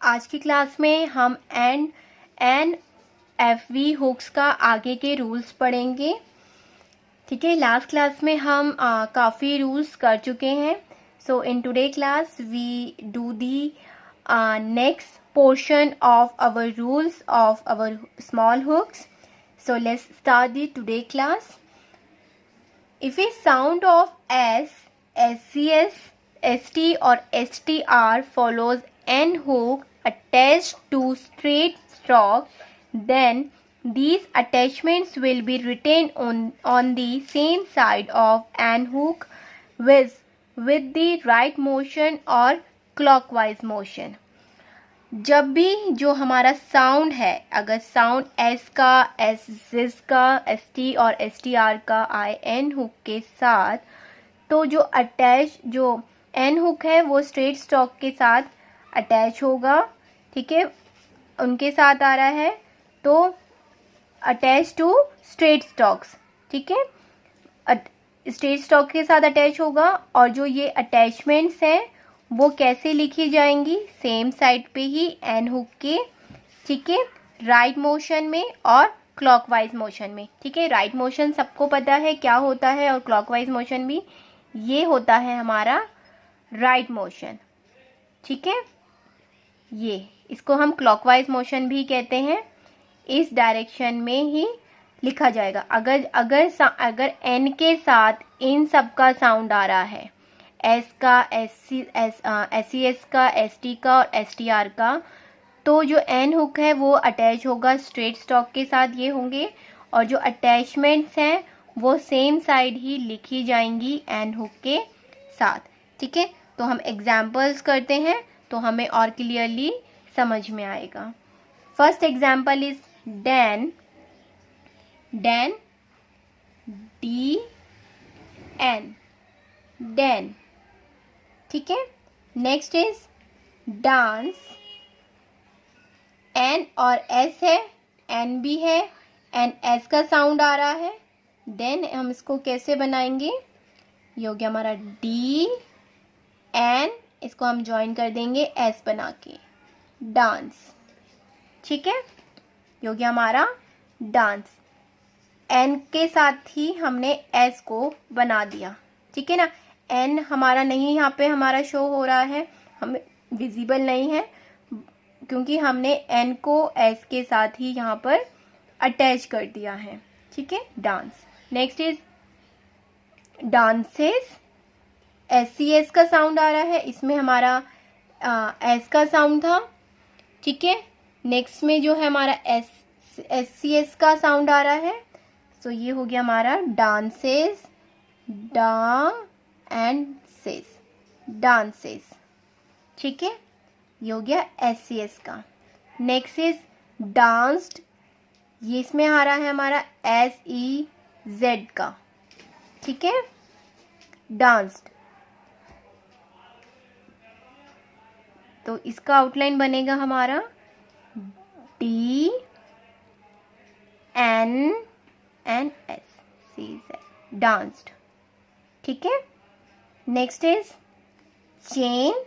आज की क्लास में हम एन एफ वी हुक्स का आगे के रूल्स पढ़ेंगे। ठीक है, लास्ट क्लास में हम काफ़ी रूल्स कर चुके हैं। So in today class we do the next portion of our rules of our small hooks. So let's start the today class. If a sound of S, SCS, ST or STR follows N hook attached to straight stroke, then these attachments will be retained on the same side of N hook with the right motion or clockwise motion. जब भी जो हमारा sound है, अगर sound S का, S जिस का, S T और एस टी आर का आए एन हुक के साथ, तो जो अटैच जो एन हुक है वो स्ट्रेट स्टॉक के साथ अटैच होगा। ठीक है, उनके साथ आ रहा है तो अटैच टू स्ट्रेट स्टॉक्स। ठीक है, स्ट्रेट स्टॉक के साथ अटैच होगा। और जो ये अटैचमेंट्स हैं वो कैसे लिखी जाएंगी, सेम साइड पे ही एन हुक के। ठीक है, राइट मोशन में और क्लॉकवाइज मोशन में। ठीक है, राइट मोशन सबको पता है क्या होता है और क्लॉकवाइज मोशन भी, ये होता है हमारा राइट मोशन। ठीक है, ये इसको हम क्लॉकवाइज मोशन भी कहते हैं। इस डायरेक्शन में ही लिखा जाएगा। अगर एन के साथ इन सब का साउंड आ रहा है, एस का, एस सी एस का, एस टी का और एस टी आर का, तो जो एन हुक है वो अटैच होगा स्ट्रेट स्टॉक के साथ, ये होंगे। और जो अटैचमेंट्स हैं वो सेम साइड ही लिखी जाएंगी एन हुक के साथ। ठीक है, तो हम एग्जाम्पल्स करते हैं तो हमें और क्लियरली समझ में आएगा। First example is Dan, Dan, D N, Dan. ठीक है, नेक्स्ट इज डांस, एन और एस है, एन भी है, एन एस का साउंड आ रहा है। देन हम इसको कैसे बनाएंगे, ये हो गया हमारा डी एन, इसको हम ज्वाइन कर देंगे एस बना के, डांस। ठीक है, ये हो गया हमारा डांस। एन के साथ ही हमने एस को बना दिया। ठीक है ना, एन हमारा नहीं यहाँ पे हमारा शो हो रहा है, हमें विजिबल नहीं है क्योंकि हमने एन को एस के साथ ही यहाँ पर अटैच कर दिया है। ठीक है, dance. Next is dances, S C S का साउंड आ रहा है, इसमें हमारा एस का साउंड था। ठीक है, नेक्स्ट में जो है हमारा एस सी एस का साउंड आ रहा है, तो ये हो गया हमारा डांसेस, डा एंड सेस, डांसेस। ठीक है, ये हो गया एस सी एस का। नेक्स्ट इज डांस्ड, ये इसमें आ रहा है हमारा एस ई जेड का। ठीक है, डांस्ड। तो इसका आउटलाइन बनेगा हमारा D N N S C Z, danced. ठीक है, नेक्स्ट इज चेन,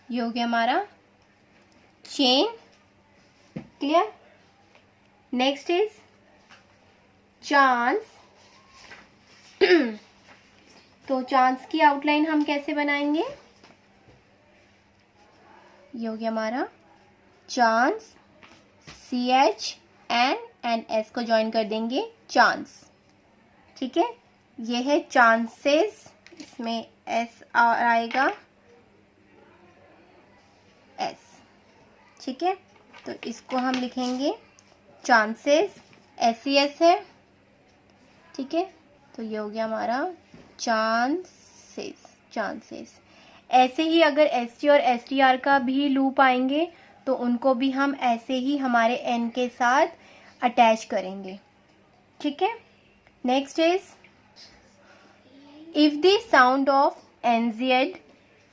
ये हो गया हमारा chain. Clear. Next is chance, तो चांस की आउटलाइन हम कैसे बनाएंगे, ये हो गया हमारा chance, C H N S को ज्वाइन कर देंगे, चांस। ठीक है, ये है चांसेस, इसमें एस आएगा, एस। ठीक है, तो इसको हम लिखेंगे चांसेस, एस सी एस है। ठीक है, तो ये हो गया हमारा चांसेस, चांसेस। ऐसे ही अगर एस टी और एस टी आर का भी लूप आएंगे तो उनको भी हम ऐसे ही हमारे एन के साथ अटैच करेंगे। ठीक है, next is if the sound of एनजेड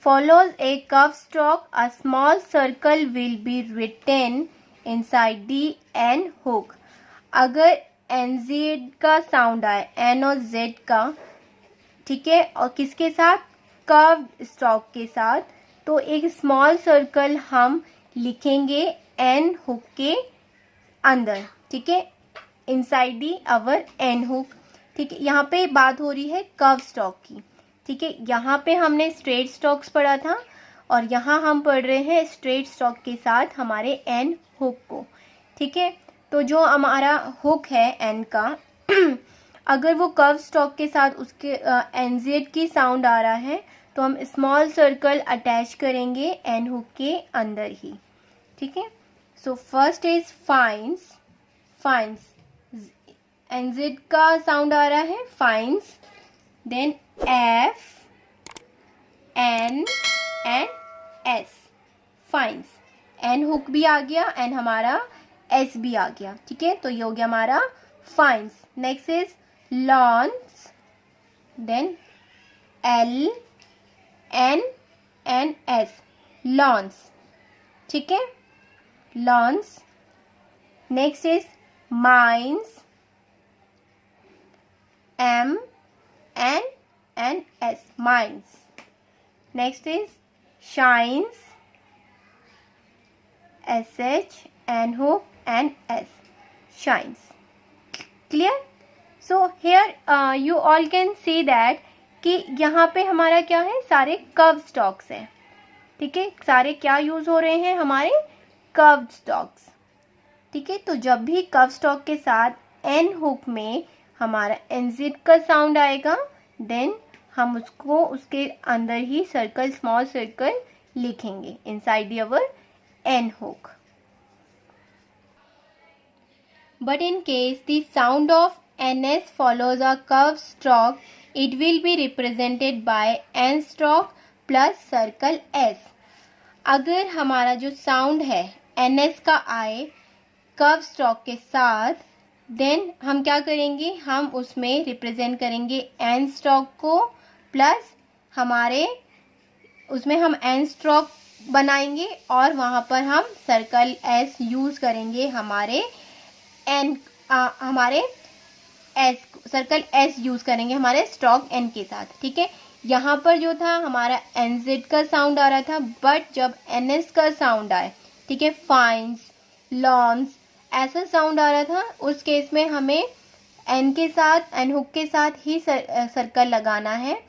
follows a curved stroke, a small circle will be written inside the N hook. अगर NZ का साउंड आए, N और Z का, ठीक है, और किसके साथ, कर्व्ड स्टॉक के साथ। तो एक स्मॉल सर्कल हम लिखेंगे एन हुक के अंदर, ठीक है, inside the our N hook. ठीक है, यहाँ पे बात हो रही है कर्व स्टॉक की। ठीक है, यहाँ पे हमने स्ट्रेट स्टॉक्स पढ़ा था और यहाँ हम पढ़ रहे हैं स्ट्रेट स्टॉक के साथ हमारे एन हुक को। ठीक है, तो जो हमारा हुक है एन का अगर वो कर्व स्टॉक के साथ उसके एनजेड की साउंड आ रहा है तो हम स्मॉल सर्कल अटैच करेंगे एन हुक के अंदर ही। ठीक है, so first is fines, fines NZ का साउंड आ रहा है fines, then F N and S, fines, N hook भी आ गया एंड हमारा एस भी आ गया। ठीक है, तो ये हो गया हमारा fines. Next is lawns, then L N and S, lawns. ठीक है, lawns. Next is mines, M N and S, mines. Next is shines, S H N hook and S, shines. Clear? So here you all can see that कि यहाँ पे हमारा क्या है, सारे curve stocks हैं। ठीक है, सारे क्या यूज हो रहे हैं, हमारे कर्व स्टॉक्स। ठीक है, तो जब भी कर्व स्टॉक के साथ एन हुक में हमारा एनजेड का साउंड आएगा देन हम उसको उसके अंदर ही सर्कल, स्मॉल सर्कल लिखेंगे inside our N hook. But in case the sound of ns follows a curved stroke, it will be represented by n stroke plus circle s. अगर हमारा जो साउंड है ns का आए कर्व स्ट्रोक के साथ then हम क्या करेंगे, हम उसमें रिप्रेजेंट करेंगे n स्ट्रोक को प्लस हमारे उसमें हम n स्ट्रोक बनाएंगे और वहाँ पर हम सर्कल s यूज करेंगे हमारे एन हमारे एस, सर्कल एस यूज करेंगे हमारे स्ट्रोक एन के साथ। ठीक है, यहाँ पर जो था हमारा एनजेड का साउंड आ रहा था बट जब एनएस का साउंड आए, ठीक है, फाइन्स, लॉन्स ऐसा साउंड आ रहा था, उस केस में हमें एन के साथ, एन हुक के साथ ही सर्कल लगाना है।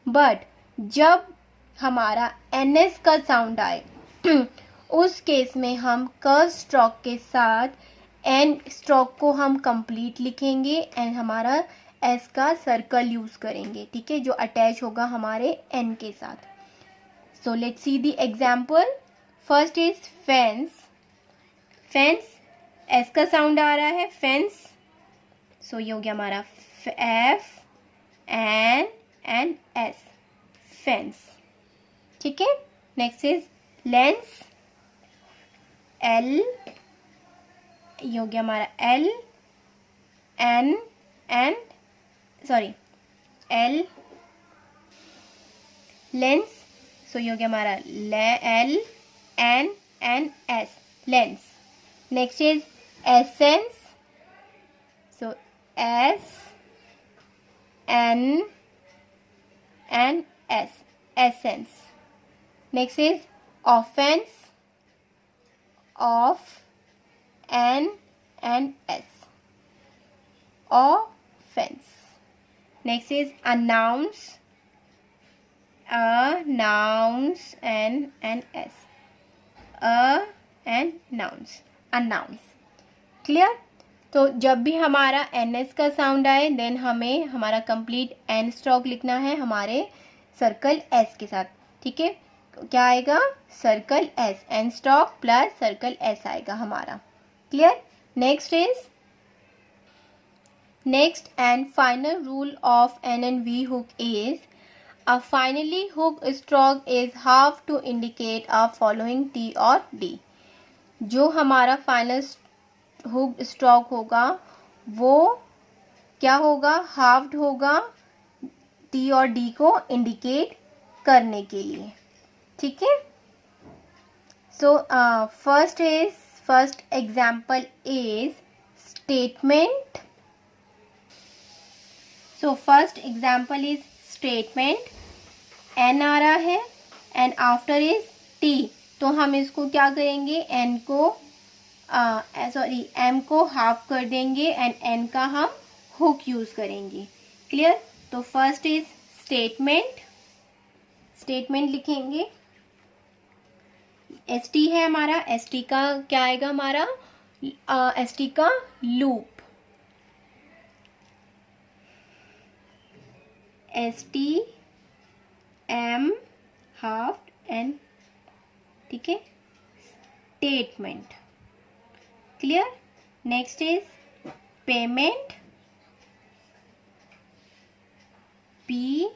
बट जब हमारा एनएस का साउंड आए उस केस में हम कर्व स्ट्रोक के साथ एन स्ट्रोक को हम कंप्लीट लिखेंगे एंड हमारा एस का सर्कल यूज करेंगे। ठीक है, जो अटैच होगा हमारे एन के साथ। So let's see the example. First is fence, fence S का साउंड आ रहा है फेंस, सो ये हो गया हमारा F N and S, fence. ठीक है, नेक्स्ट इज लेंस, एल, ये हो गया हमारा L N and sorry L, lens, so ये हो गया हमारा L N and S, lens. Next is essence, so S N and S, essence. Next is offence, of N and S, offense. Next is announce, announce and S, and nouns, announce. Clear? तो जब भी हमारा NS का sound आए then हमें हमारा complete N stroke लिखना है हमारे सर्कल S के साथ। ठीक है, क्या आएगा, circle S, N stroke plus circle S आएगा हमारा। Clear? Next is, next and final rule of N and V hook is a finally hooked stroke is half to indicate a following T or D. जो हमारा final hook stroke होगा वो क्या होगा, halved होगा T और D को indicate करने के लिए। ठीक है, so first example is statement. So first example is statement, N आ रहा है एंड आफ्टर इज टी, तो हम इसको क्या करेंगे, एन को एम को हाफ कर देंगे एंड एन का हम हुक यूज करेंगे। क्लियर? तो फर्स्ट इज स्टेटमेंट, स्टेटमेंट लिखेंगे, एस टी है हमारा, एस टी का क्या आएगा हमारा, एस टी का loop, S T M half N, ठीक है, statement. Clear? Next is payment, P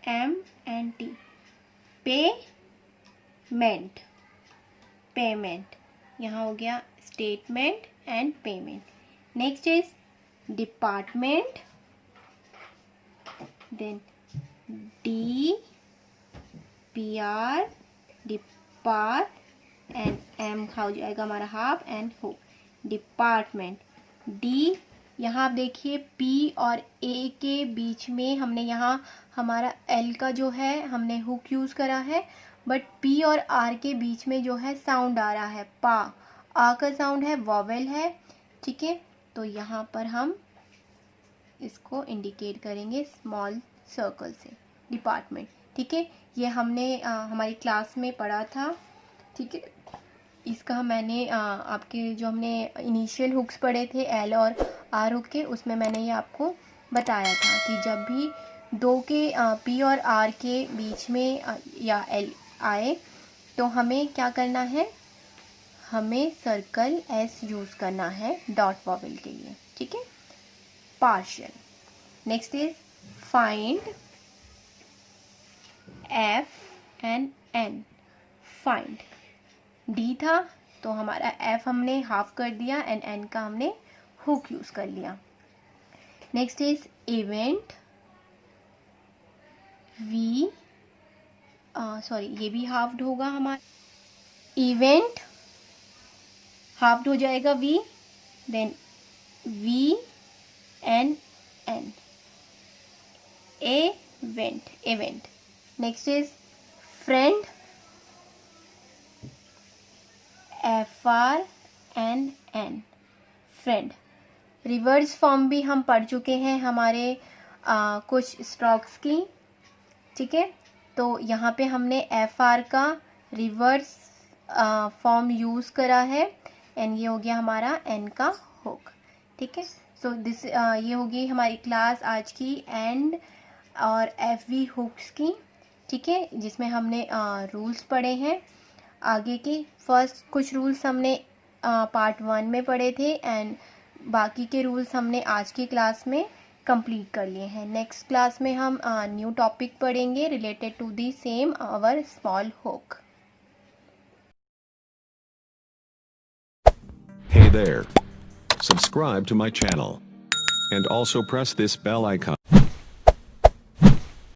M N T, payment, payment, यहाँ हो गया statement and payment. Next is department, then D P R, depart and M हो जाएगा हमारा half and hook, department. D, यहाँ आप देखिए पी और ए के बीच में हमने यहाँ हमारा एल का जो है हमने हुक यूज करा है, बट पी और आर के बीच में जो है साउंड आ रहा है पा, आ का साउंड है, वॉवेल है, ठीक है, तो यहाँ पर हम इसको इंडिकेट करेंगे स्मॉल सर्कल से, डिपार्टमेंट। ठीक है, ये हमने हमारी क्लास में पढ़ा था। ठीक है, इसका मैंने आपके जो हमने इनिशियल हुक्स पढ़े थे एल और आर हुक के, उसमें मैंने ये आपको बताया था कि जब भी दो के पी और आर के बीच में या एल आए तो हमें क्या करना है, हमें सर्कल एस यूज़ करना है डॉट वॉवेल के लिए। ठीक है, partial. Next is find, F and N, find. D था तो हमारा एफ हमने हाफ कर दिया एंड एन का हमने हुक यूज कर लिया। Next is event, V sorry ये भी हाफ्ड होगा हमारा, इवेंट हाफ्ड हो जाएगा V, then V N N, event, event. Next is friend, F R N N, friend. Reverse form भी हम पढ़ चुके हैं हमारे कुछ स्ट्रोक्स की। ठीक है, तो यहाँ पे हमने एफ आर का रिवर्स फॉर्म यूज़ करा है एंड ये हो गया हमारा एन का हुक। ठीक है, सो दिस ये होगी हमारी क्लास आज की एंड और एफ वी हुक्स की। ठीक है, जिसमें हमने रूल्स पढ़े हैं आगे के। फर्स्ट कुछ रूल्स हमने पार्ट 1 में पढ़े थे एंड बाकी के रूल्स हमने आज की क्लास में कंप्लीट कर लिए हैं। नेक्स्ट क्लास में हम न्यू टॉपिक पढ़ेंगे related to the same our small hook. Hey there. Subscribe to my channel. And also press this bell icon.